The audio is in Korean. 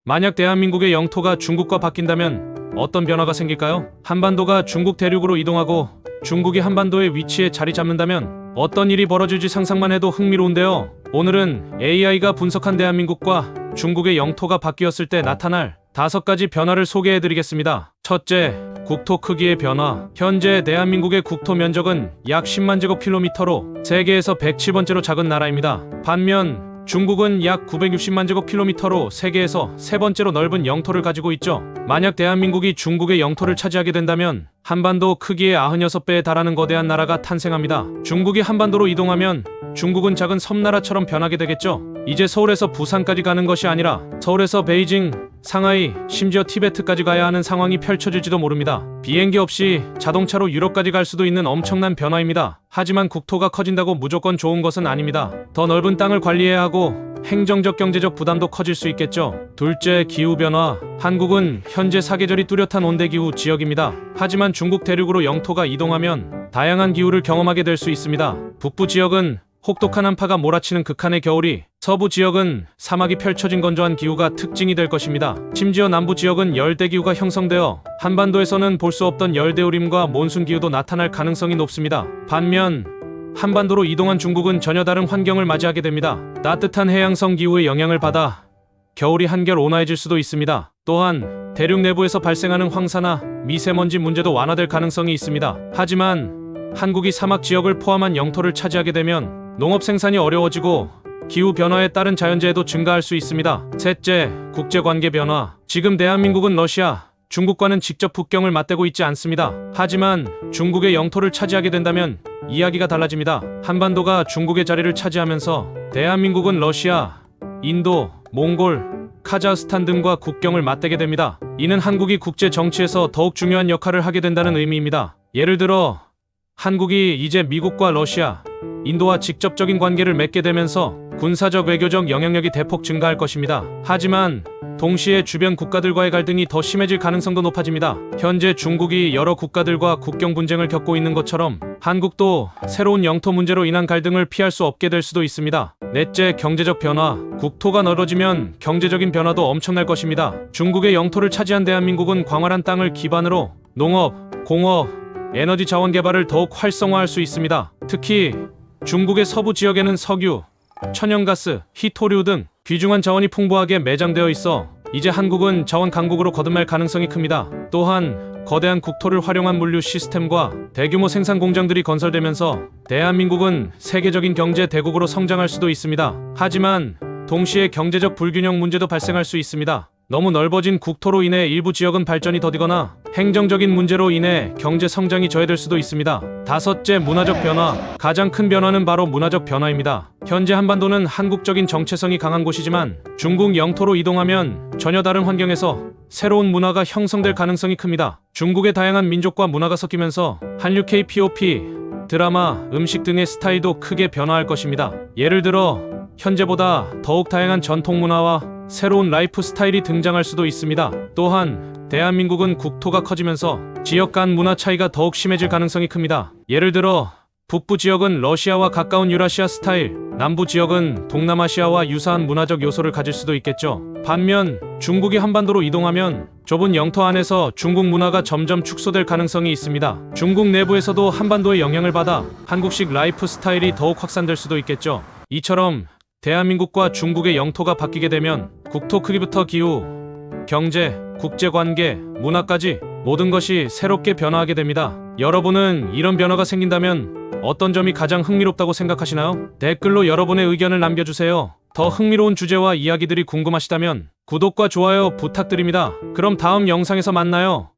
만약 대한민국의 영토가 중국과 바뀐다면 어떤 변화가 생길까요? 한반도가 중국 대륙으로 이동하고 중국이 한반도의 위치에 자리 잡는다면 어떤 일이 벌어질지 상상만 해도 흥미로운데요. 오늘은 AI가 분석한 대한민국과 중국의 영토가 바뀌었을 때 나타날 5가지 변화를 소개해드리겠습니다. 첫째, 국토 크기의 변화. 현재 대한민국의 국토 면적은 약 10만 제곱킬로미터로 세계에서 107번째로 작은 나라입니다. 반면 중국은 약 960만 제곱킬로미터로 세계에서 3번째로 넓은 영토를 가지고 있죠. 만약 대한민국이 중국의 영토를 차지하게 된다면 한반도 크기의 96배에 달하는 거대한 나라가 탄생합니다. 중국이 한반도로 이동하면 중국은 작은 섬나라처럼 변하게 되겠죠. 이제 서울에서 부산까지 가는 것이 아니라 서울에서 베이징, 상하이, 심지어 티베트까지 가야 하는 상황이 펼쳐질지도 모릅니다. 비행기 없이 자동차로 유럽까지 갈 수도 있는 엄청난 변화입니다. 하지만 국토가 커진다고 무조건 좋은 것은 아닙니다. 더 넓은 땅을 관리해야 하고 행정적 경제적 부담도 커질 수 있겠죠. 둘째, 기후변화. 한국은 현재 사계절이 뚜렷한 온대기후 지역입니다. 하지만 중국 대륙으로 영토가 이동하면 다양한 기후를 경험하게 될 수 있습니다. 북부 지역은 혹독한 한파가 몰아치는 극한의 겨울이, 서부 지역은 사막이 펼쳐진 건조한 기후가 특징이 될 것입니다. 심지어 남부 지역은 열대기후가 형성되어 한반도에서는 볼 수 없던 열대우림과 몬순 기후도 나타날 가능성이 높습니다. 반면 한반도로 이동한 중국은 전혀 다른 환경을 맞이하게 됩니다. 따뜻한 해양성 기후의 영향을 받아 겨울이 한결 온화해질 수도 있습니다. 또한 대륙 내부에서 발생하는 황사나 미세먼지 문제도 완화될 가능성이 있습니다. 하지만 한국이 사막 지역을 포함한 영토를 차지하게 되면 농업 생산이 어려워지고 기후 변화에 따른 자연재해도 증가할 수 있습니다. 셋째, 국제관계 변화. 지금 대한민국은 러시아, 중국과는 직접 국경을 맞대고 있지 않습니다. 하지만 중국의 영토를 차지하게 된다면 이야기가 달라집니다. 한반도가 중국의 자리를 차지하면서 대한민국은 러시아, 인도, 몽골, 카자흐스탄 등과 국경을 맞대게 됩니다. 이는 한국이 국제 정치에서 더욱 중요한 역할을 하게 된다는 의미입니다. 예를 들어 한국이 이제 미국과 러시아, 인도와 직접적인 관계를 맺게 되면서 군사적 외교적 영향력이 대폭 증가할 것입니다. 하지만 동시에 주변 국가들과의 갈등이 더 심해질 가능성도 높아집니다. 현재 중국이 여러 국가들과 국경 분쟁을 겪고 있는 것처럼 한국도 새로운 영토 문제로 인한 갈등을 피할 수 없게 될 수도 있습니다. 넷째, 경제적 변화. 국토가 넓어지면 경제적인 변화도 엄청날 것입니다. 중국의 영토를 차지한 대한민국은 광활한 땅을 기반으로 농업, 공업, 에너지 자원 개발을 더욱 활성화할 수 있습니다. 특히 중국의 서부 지역에는 석유, 천연가스, 희토류 등 귀중한 자원이 풍부하게 매장되어 있어 이제 한국은 자원 강국으로 거듭날 가능성이 큽니다. 또한 거대한 국토를 활용한 물류 시스템과 대규모 생산 공장들이 건설되면서 대한민국은 세계적인 경제 대국으로 성장할 수도 있습니다. 하지만 동시에 경제적 불균형 문제도 발생할 수 있습니다. 너무 넓어진 국토로 인해 일부 지역은 발전이 더디거나 행정적인 문제로 인해 경제 성장이 저해될 수도 있습니다. 다섯째, 문화적 변화. 가장 큰 변화는 바로 문화적 변화입니다. 현재 한반도는 한국적인 정체성이 강한 곳이지만 중국 영토로 이동하면 전혀 다른 환경에서 새로운 문화가 형성될 가능성이 큽니다. 중국의 다양한 민족과 문화가 섞이면서 한류 K-POP, 드라마, 음식 등의 스타일도 크게 변화할 것입니다. 예를 들어 현재보다 더욱 다양한 전통 문화와 새로운 라이프 스타일이 등장할 수도 있습니다. 또한 대한민국은 국토가 커지면서 지역 간 문화 차이가 더욱 심해질 가능성이 큽니다. 예를 들어 북부 지역은 러시아와 가까운 유라시아 스타일, 남부 지역은 동남아시아와 유사한 문화적 요소를 가질 수도 있겠죠. 반면 중국이 한반도로 이동하면 좁은 영토 안에서 중국 문화가 점점 축소될 가능성이 있습니다. 중국 내부에서도 한반도의 영향을 받아 한국식 라이프 스타일이 더욱 확산될 수도 있겠죠. 이처럼 대한민국과 중국의 영토가 바뀌게 되면 국토 크기부터 기후, 경제, 국제관계, 문화까지 모든 것이 새롭게 변화하게 됩니다. 여러분은 이런 변화가 생긴다면 어떤 점이 가장 흥미롭다고 생각하시나요? 댓글로 여러분의 의견을 남겨주세요. 더 흥미로운 주제와 이야기들이 궁금하시다면 구독과 좋아요 부탁드립니다. 그럼 다음 영상에서 만나요.